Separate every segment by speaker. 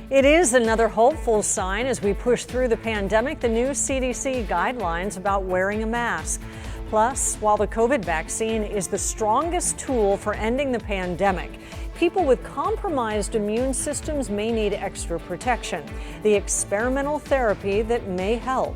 Speaker 1: It is another hopeful sign as we push through the pandemic, the new CDC guidelines about wearing a mask. Plus, while the COVID vaccine is the strongest tool for ending the pandemic, people with compromised immune systems may need extra protection, the experimental therapy that may help.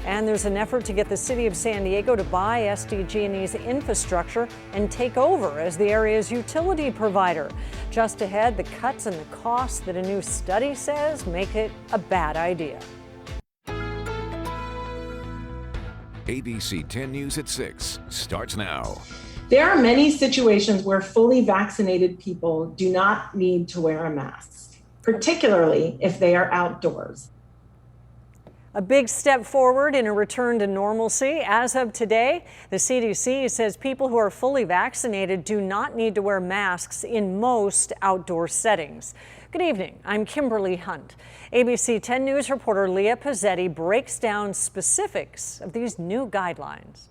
Speaker 1: And there's an effort to get the city of San Diego to buy SDG&E's infrastructure and take over as the area's utility provider. Just ahead, the cuts and the costs that a new study says make it a bad idea.
Speaker 2: ABC 10 News at 6 starts now.
Speaker 3: There are many situations where fully vaccinated people do not need to wear a mask, particularly if they are outdoors.
Speaker 1: A big step forward in a return to normalcy. As of today, the CDC says people who are fully vaccinated do not need to wear masks in most outdoor settings. Good evening, I'm Kimberly Hunt. ABC 10 News reporter Leah Pizzetti breaks down specifics of these new guidelines.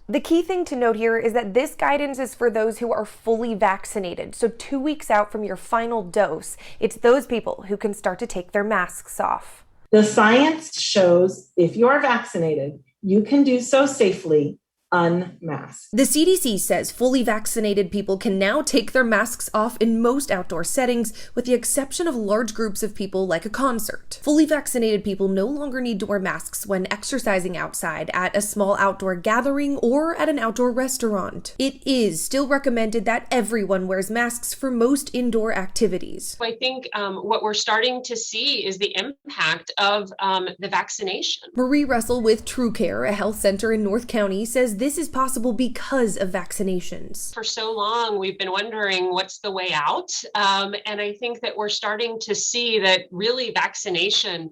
Speaker 4: The key thing to note here is that this guidance is for those who are fully vaccinated. So 2 weeks out from your final dose, it's those people who can start to take their masks off.
Speaker 3: The science shows if you are vaccinated, you can do so safely unmasked.
Speaker 4: The CDC says fully vaccinated people can now take their masks off in most outdoor settings, with the exception of large groups of people like a concert. Fully vaccinated people no longer need to wear masks when exercising outside, at a small outdoor gathering, or at an outdoor restaurant. It is still recommended that everyone wears masks for most indoor activities.
Speaker 5: I think what we're starting to see is the impact of the vaccination.
Speaker 4: Marie Russell with TrueCare, a health center in North County, says this is possible because of vaccinations.
Speaker 5: For so long, we've been wondering what's the way out. And I think that we're starting to see that really vaccination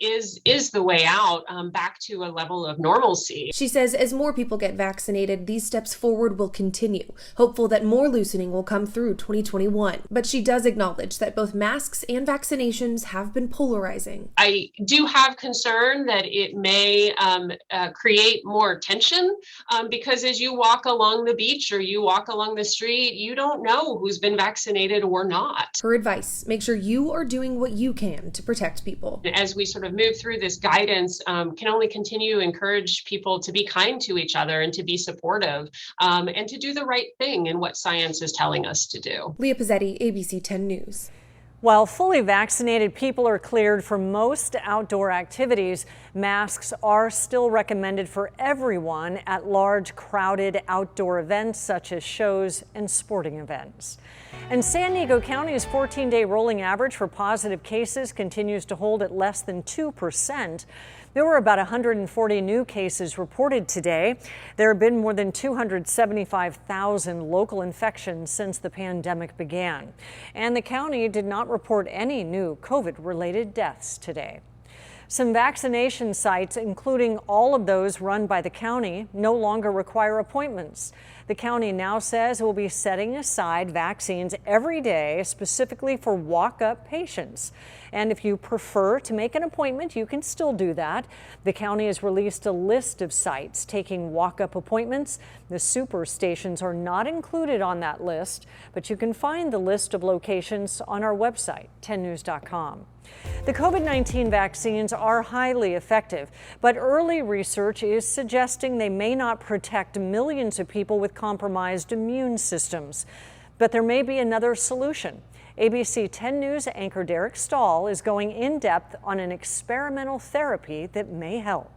Speaker 5: is the way out back to a level of normalcy.
Speaker 4: She says as more people get vaccinated, these steps forward will continue, hopeful that more loosening will come through 2021. But she does acknowledge that both masks and vaccinations have been polarizing.
Speaker 5: I do have concern that it may create more tension. Because as you walk along the beach or you walk along the street, you don't know who's been vaccinated or not.
Speaker 4: Her advice, make sure you are doing what you can to protect people.
Speaker 5: As we sort of move through this guidance, can only continue to encourage people to be kind to each other and to be supportive and to do the right thing in what science is telling us to do.
Speaker 4: Leah Pizzetti, ABC 10 News.
Speaker 1: While fully vaccinated people are cleared for most outdoor activities, masks are still recommended for everyone at large, crowded outdoor events such as shows and sporting events. And San Diego County's 14-day rolling average for positive cases continues to hold at less than 2%. There were about 140 new cases reported today. There have been more than 275,000 local infections since the pandemic began. And the county did not report any new COVID-related deaths today. Some vaccination sites, including all of those run by the county, no longer require appointments. The county now says it will be setting aside vaccines every day specifically for walk-up patients. And if you prefer to make an appointment, you can still do that. The county has released a list of sites taking walk-up appointments. The super stations are not included on that list, but you can find the list of locations on our website, 10news.com. The COVID-19 vaccines are highly effective, but early research is suggesting they may not protect millions of people with compromised immune systems. But there may be another solution. ABC 10 News anchor Derek Stahl is going in depth on an experimental therapy that may help.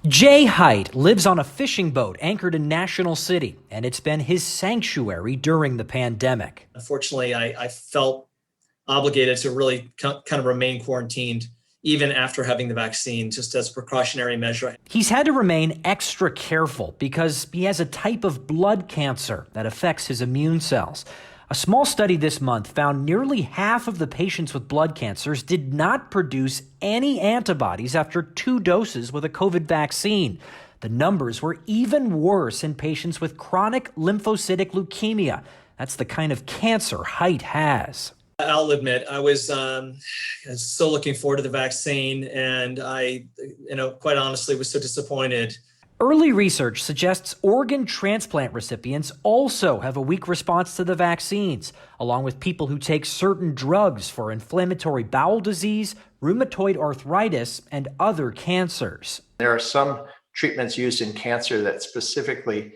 Speaker 6: Jay Height lives on a fishing boat anchored in National City, and it's been his sanctuary during the pandemic.
Speaker 7: Unfortunately, I felt obligated to really kind of remain quarantined even after having the vaccine, just as a precautionary measure.
Speaker 6: He's had to remain extra careful because he has a type of blood cancer that affects his immune cells. A small study this month found nearly half of the patients with blood cancers did not produce any antibodies after 2 doses with a COVID vaccine. The numbers were even worse in patients with chronic lymphocytic leukemia. That's the kind of cancer Height has.
Speaker 7: I'll admit, I was so looking forward to the vaccine, and I, quite honestly, was so disappointed.
Speaker 6: Early research suggests organ transplant recipients also have a weak response to the vaccines, along with people who take certain drugs for inflammatory bowel disease, rheumatoid arthritis, and other cancers.
Speaker 8: There are some treatments used in cancer that specifically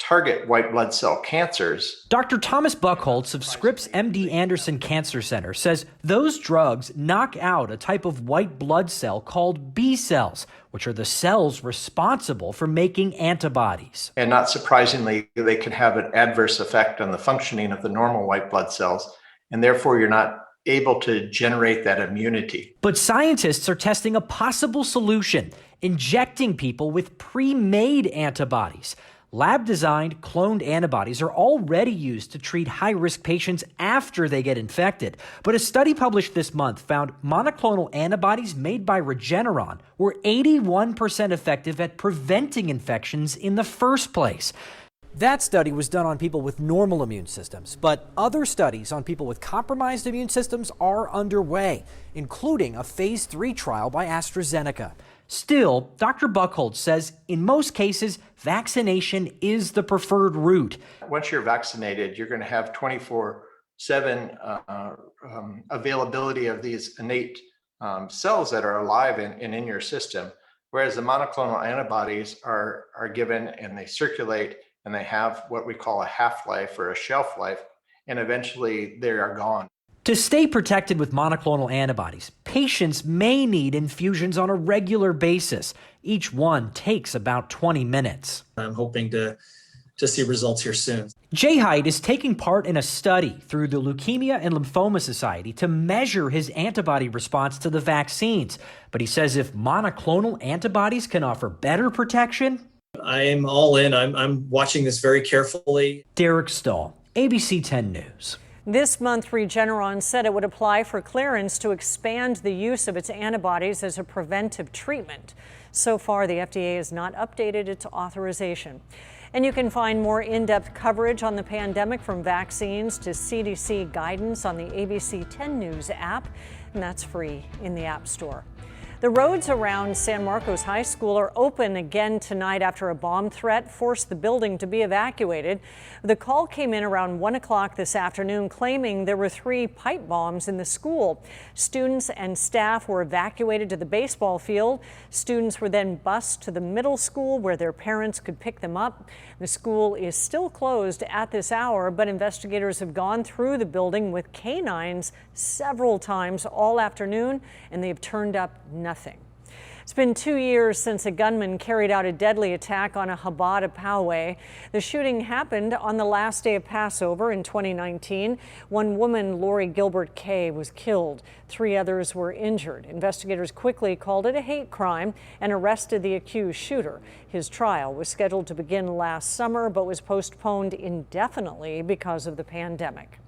Speaker 8: target white blood cell cancers.
Speaker 6: Dr. Thomas Buchholz of Scripps MD Anderson Cancer Center says those drugs knock out a type of white blood cell called B cells, which are the cells responsible for making antibodies.
Speaker 8: And not surprisingly, they can have an adverse effect on the functioning of the normal white blood cells, and therefore you're not able to generate that immunity.
Speaker 6: But scientists are testing a possible solution, injecting people with pre-made antibodies. Lab-designed cloned antibodies are already used to treat high-risk patients after they get infected. But a study published this month found monoclonal antibodies made by Regeneron were 81% effective at preventing infections in the first place. That study was done on people with normal immune systems, but other studies on people with compromised immune systems are underway, including a phase 3 trial by AstraZeneca. Still, Dr. Buchholz says in most cases, vaccination is the preferred route.
Speaker 8: Once you're vaccinated, you're going to have 24/7 availability of these innate cells that are alive and in your system, whereas the monoclonal antibodies are given and they circulate and they have what we call a half-life or a shelf life, and eventually they are gone.
Speaker 6: To stay protected with monoclonal antibodies, patients may need infusions on a regular basis. Each one takes about 20 minutes.
Speaker 7: I'm hoping to see results here soon.
Speaker 6: Jay Hyde is taking part in a study through the Leukemia and Lymphoma Society to measure his antibody response to the vaccines. But he says if monoclonal antibodies can offer better protection,
Speaker 7: I am all in. I'm watching this very carefully.
Speaker 6: Derek Stahl, ABC 10 News.
Speaker 1: This month, Regeneron said it would apply for clearance to expand the use of its antibodies as a preventive treatment. So far, the FDA has not updated its authorization. And you can find more in-depth coverage on the pandemic, from vaccines to CDC guidance, on the ABC 10 News app, and that's free in the App Store. The roads around San Marcos High School are open again tonight after a bomb threat forced the building to be evacuated. The call came in around 1 o'clock this afternoon, claiming there were 3 pipe bombs in the school. Students and staff were evacuated to the baseball field. Students were then bused to the middle school where their parents could pick them up. The school is still closed at this hour, but investigators have gone through the building with canines several times all afternoon, and they've turned up nothing. It's been 2 years since a gunman carried out a deadly attack on a Chabad of Poway. The shooting happened on the last day of Passover in 2019. One woman, Lori Gilbert Kay, was killed. 3 others were injured. Investigators quickly called it a hate crime and arrested the accused shooter. His trial was scheduled to begin last summer, but was postponed indefinitely because of the pandemic.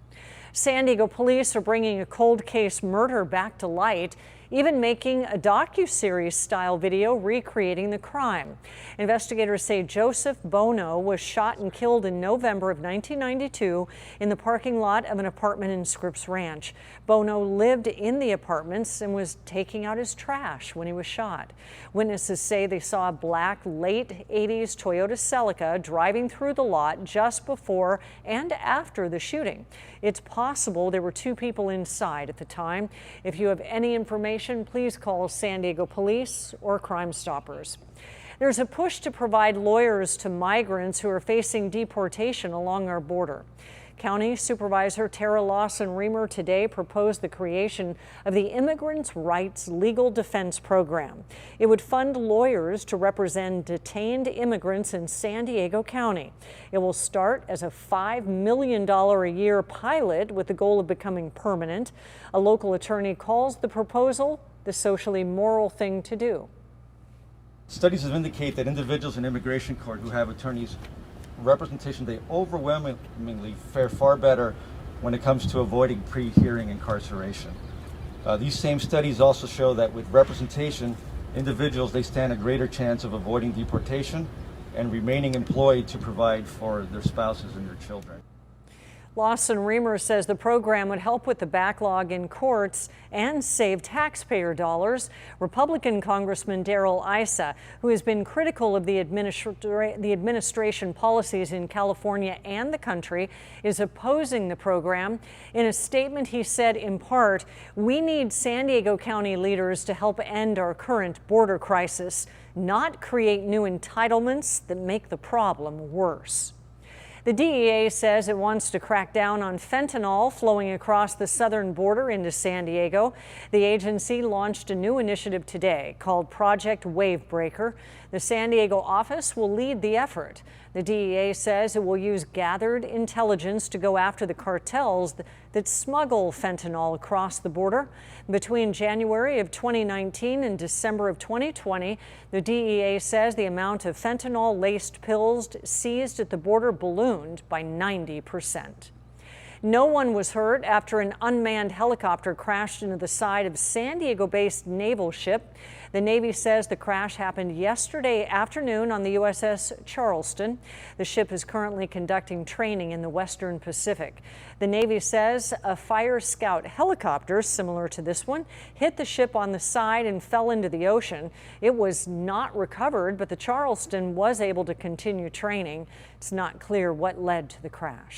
Speaker 1: San Diego police are bringing a cold case murder back to light, even making a docuseries style video recreating the crime. Investigators say Joseph Bono was shot and killed in November of 1992 in the parking lot of an apartment in Scripps Ranch. Bono lived in the apartments and was taking out his trash when he was shot. Witnesses say they saw a black late 80s Toyota Celica driving through the lot just before and after the shooting. It's possible there were 2 people inside at the time. If you have any information, please call San Diego Police or Crime Stoppers. There's a push to provide lawyers to migrants who are facing deportation along our border. County Supervisor Tara Lawson-Remer today proposed the creation of the Immigrants' Rights Legal Defense Program. It would fund lawyers to represent detained immigrants in San Diego County. It will start as a $5 million a year pilot with the goal of becoming permanent. A local attorney calls the proposal the socially moral thing to do.
Speaker 9: Studies have indicated that individuals in immigration court who have attorneys representation, they overwhelmingly fare far better when it comes to avoiding pre-hearing incarceration. These same studies also show that with representation, individuals, they stand a greater chance of avoiding deportation and remaining employed to provide for their spouses and their children.
Speaker 1: Lawson Remer says the program would help with the backlog in courts and save taxpayer dollars. Republican Congressman Darrell Issa, who has been critical of the administration policies in California and the country, is opposing the program. In a statement, he said, in part, "We need San Diego County leaders to help end our current border crisis, not create new entitlements that make the problem worse." The DEA says it wants to crack down on fentanyl flowing across the southern border into San Diego. The agency launched a new initiative today called Project Wavebreaker. The San Diego office will lead the effort. The DEA says it will use gathered intelligence to go after the cartels that smuggle fentanyl across the border. Between January of 2019 and December of 2020, the DEA says the amount of fentanyl-laced pills seized at the border ballooned by 90%. No one was hurt after an unmanned helicopter crashed into the side of San Diego-based naval ship. The Navy says the crash happened yesterday afternoon on the USS Charleston. The ship is currently conducting training in the Western Pacific. The Navy says a Fire Scout helicopter similar to this one hit the ship on the side and fell into the ocean. It was not recovered, but the Charleston was able to continue training. It's not clear what led to the crash.